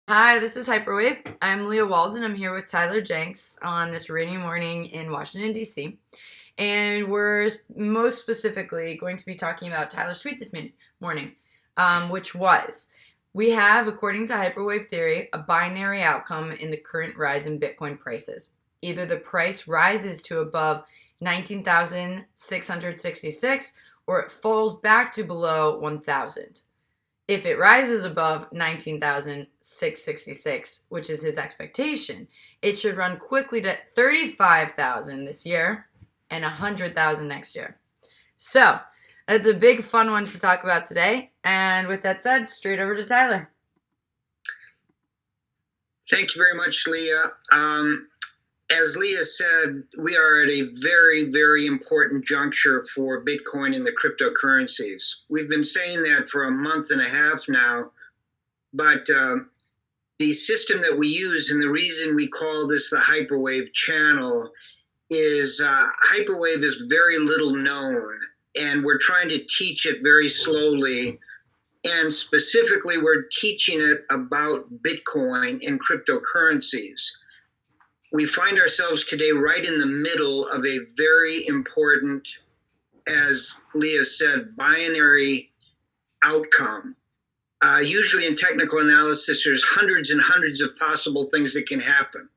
Hi, this is Hyperwave. I'm Leah Wald, and I'm here with Tyler Jenks on this rainy morning in Washington, D.C. And we're most specifically going to be talking about Tyler's tweet this morning, which was, we have, according to Hyperwave Theory, a binary outcome in the current rise in Bitcoin prices. Either the price rises to above 19,666 or it falls back to below 1,000. If it rises above 19,666, which is his expectation, it should run quickly to 35,000 this year and 100,000 next year. So, that's a big fun one to talk about today. And with that said, straight over to Tyler. Thank you very much, Leah. As Leah said, we are at a very, very important juncture for Bitcoin and the cryptocurrencies. We've been saying that for a month and a half now, but the system that we use and the reason we call this the Hyperwave channel is Hyperwave is very little known, and we're trying to teach it very slowly. And specifically, we're teaching it about Bitcoin and cryptocurrencies. We find ourselves today right in the middle of a very important, as Leah said, binary outcome. Usually in technical analysis, there's hundreds and hundreds of possible things that can happen.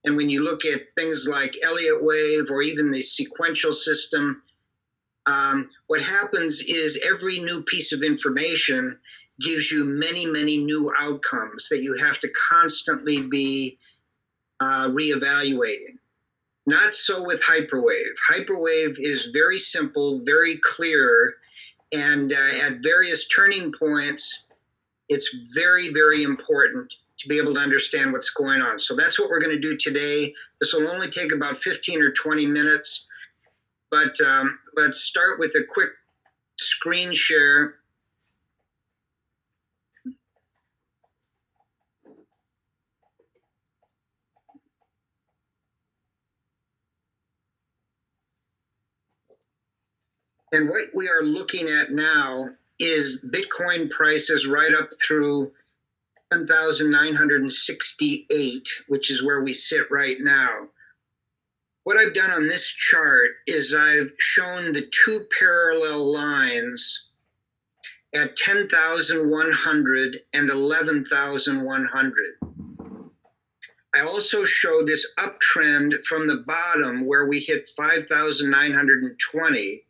And when you look at things like Elliott wave or even the sequential system, what happens is every new piece of information gives you many, many new outcomes that you have to constantly be reevaluating. Not so with Hyperwave. Hyperwave is very simple, very clear, and at various turning points, it's very, very important to be able to understand what's going on. So that's what we're going to do today. This will only take about 15 or 20 minutes, but let's start with a quick screen share. And what we are looking at now is Bitcoin prices right up through 1,968, which is where we sit right now. What I've done on this chart is I've shown the two parallel lines at 10,100 and 11,100. I also show this uptrend from the bottom where we hit 5,920.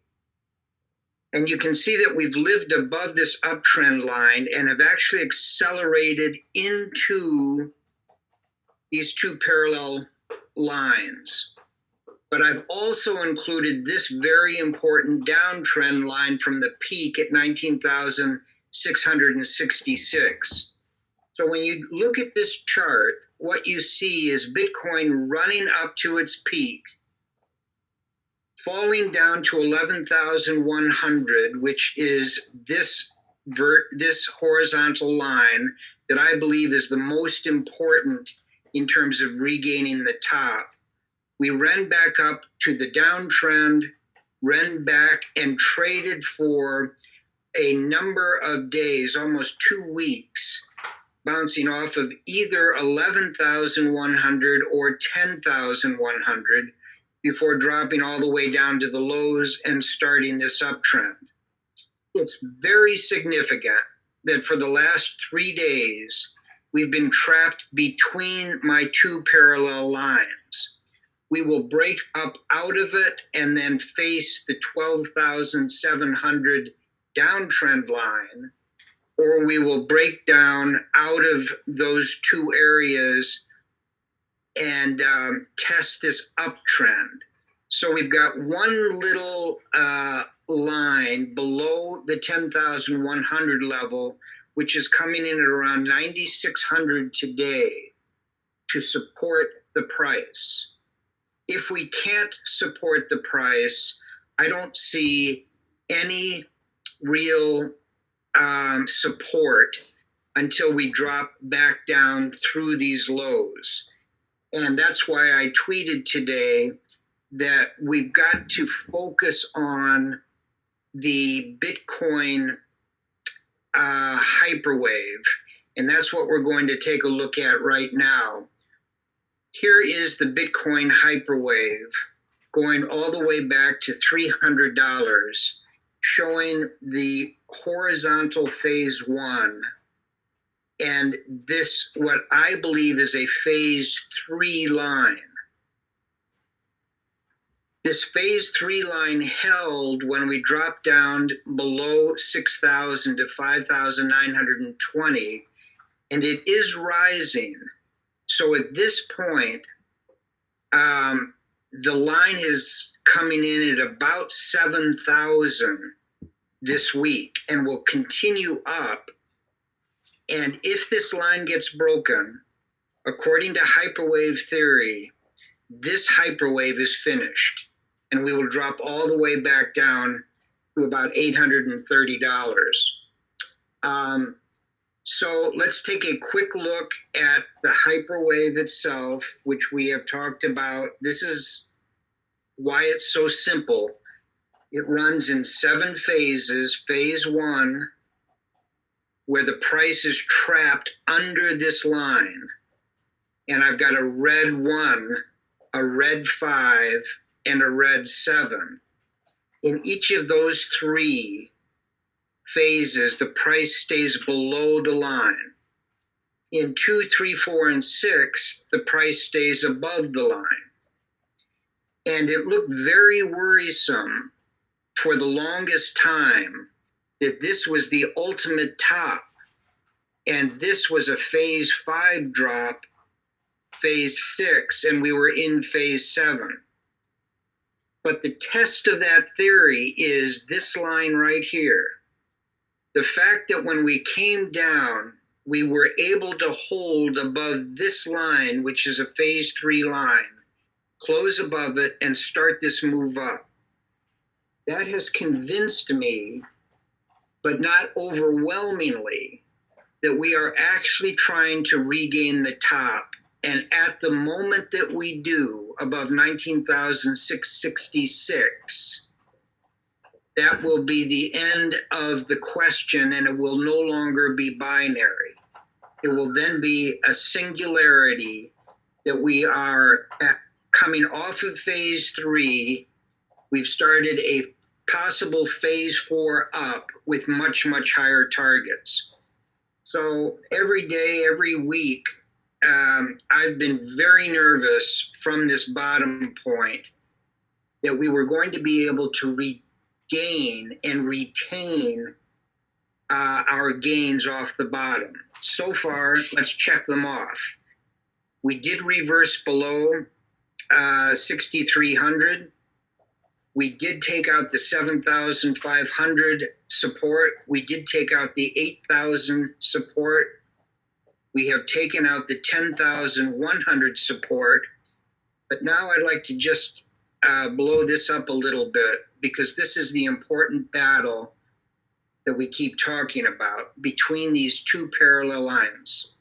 And you can see that we've lived above this uptrend line and have actually accelerated into these two parallel lines. But I've also included this very important downtrend line from the peak at 19,666. So when you look at this chart, what you see is Bitcoin running up to its peak, falling down to 11,100, which is this horizontal line that I believe is the most important in terms of regaining the top. We ran back up to the downtrend, ran back and traded for a number of days, almost 2 weeks, bouncing off of either 11,100 or 10,100 before dropping all the way down to the lows and starting this uptrend. It's very significant that for the last 3 days, we've been trapped between my two parallel lines. We will break up out of it and then face the 12,700 downtrend line, or we will break down out of those two areas and test this uptrend. So we've got one little line below the 10,100 level, which is coming in at around 9,600 today to support the price. If we can't support the price, I don't see any real support until we drop back down through these lows. And that's why I tweeted today that we've got to focus on the Bitcoin hyperwave And that's what we're going to take a look at right now. Here is the Bitcoin hyperwave going all the way back to $300, showing the horizontal phase one. And this, what I believe is a phase three line. This phase three line held when we dropped down below 6,000 to 5,920, and it is rising. So at this point, the line is coming in at about 7,000 this week and will continue up. And if this line gets broken, according to Hyperwave Theory, this hyperwave is finished, and we will drop all the way back down to about $830. So let's take a quick look at the hyperwave itself, which we have talked about. This is why it's so simple. It runs in 7 phases. Phase one, where the price is trapped under this line. And I've got a red 1, a red 5, and a red 7. In each of those 3 phases, the price stays below the line. In 2, 3, 4, and 6, the price stays above the line. And it looked very worrisome for the longest time that this was the ultimate top. And this was a phase 5 drop, phase 6, and we were in phase 7. But the test of that theory is this line right here. The fact that when we came down, we were able to hold above this line, which is a phase 3 line, close above it, and start this move up. That has convinced me, but not overwhelmingly, that we are actually trying to regain the top. And at the moment that we do, above 19,666, that will be the end of the question, and it will no longer be binary. It will then be a singularity that we are coming off of phase 3. We've started a possible phase 4 up with much, much higher targets. So every day, every week, I've been very nervous from this bottom point that we were going to be able to regain and retain our gains off the bottom. So far, let's check them off. We did reverse below 6,300. We did take out the 7,500 support. We did take out the 8,000 support. We have taken out the 10,100 support. But now I'd like to just blow this up a little bit, because this is the important battle that we keep talking about between these 2 parallel lines.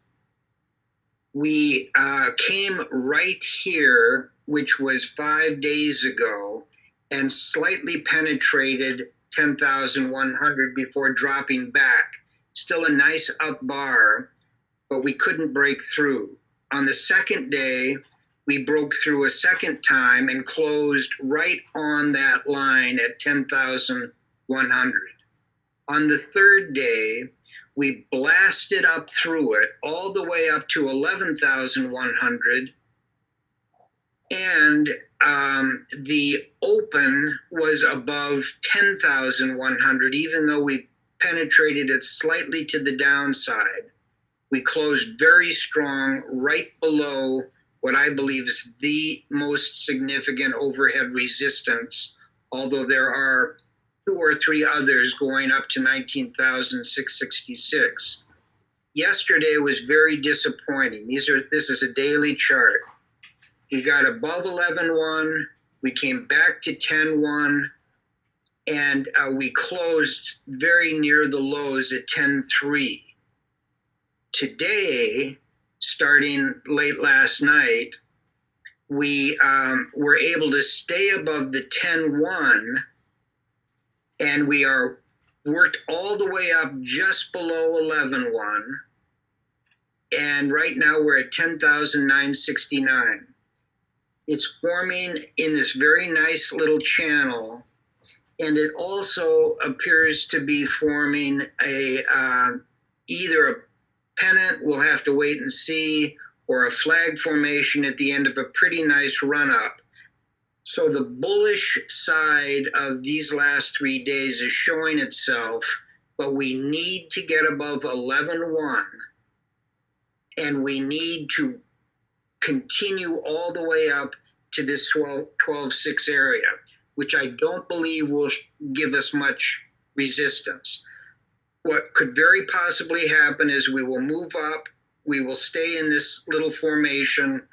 We came right here, which was 5 days ago, and slightly penetrated 10,100 before dropping back. Still a nice up bar, but we couldn't break through. On the second day, we broke through a second time and closed right on that line at 10,100. On the third day, we blasted up through it all the way up to 11,100, and the open was above 10,100, even though we penetrated it slightly to the downside. We closed very strong right below what I believe is the most significant overhead resistance, although there are 2 or 3 others going up to 19,666. Yesterday was very disappointing. This is a daily chart. We got above 11.1, we came back to 10.1, and we closed very near the lows at 10.3. Today, starting late last night, we were able to stay above the 10.1, and we are worked all the way up just below 11.1. and right now we're at 10,969. It's forming in this very nice little channel, and it also appears to be forming either a pennant, we'll have to wait and see, or a flag formation at the end of a pretty nice run up. So the bullish side of these last 3 days is showing itself, but we need to get above 11.1, and we need to continue all the way up to this 12.6 area, which I don't believe will give us much resistance. What could very possibly happen is we will move up, we will stay in this little formation,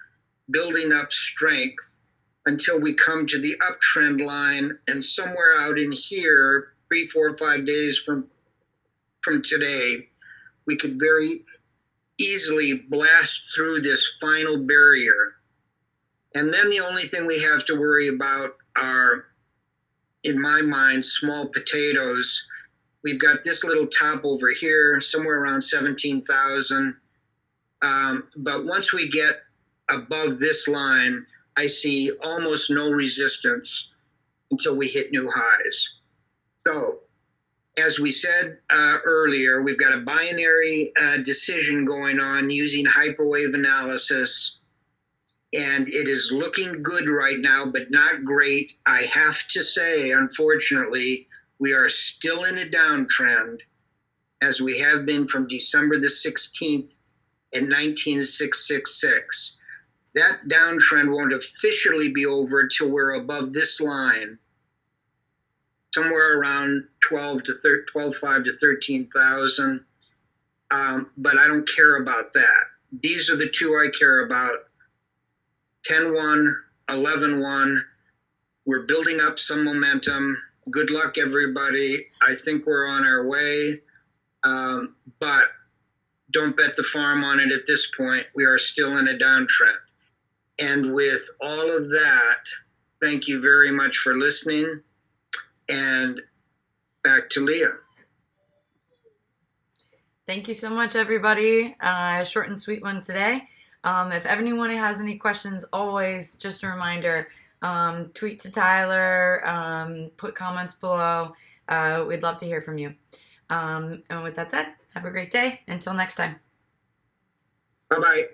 building up strength until we come to the uptrend line, and somewhere out in here, 3, 4, 5 days from today, we could very easily blast through this final barrier. And then the only thing we have to worry about are, in my mind, small potatoes. We've got this little top over here, somewhere around 17,000. But once we get above this line, I see almost no resistance until we hit new highs. So, as we said earlier, we've got a binary decision going on using hyperwave analysis, and it is looking good right now, but not great. I have to say, unfortunately, we are still in a downtrend, as we have been from December the 16th in 19666. That downtrend won't officially be over till we're above this line, somewhere around 12.5 to 13,000. But I don't care about that. These are the two I care about: 10.1, 11.1. We're building up some momentum. Good luck, everybody. I think we're on our way, but don't bet the farm on it at this point. We are still in a downtrend. And with all of that, thank you very much for listening. And back to Leah. Thank you so much, everybody. Short and sweet one today. If anyone has any questions, always just a reminder, tweet to Tyler, put comments below. We'd love to hear from you. And with that said, have a great day. Until next time. Bye-bye.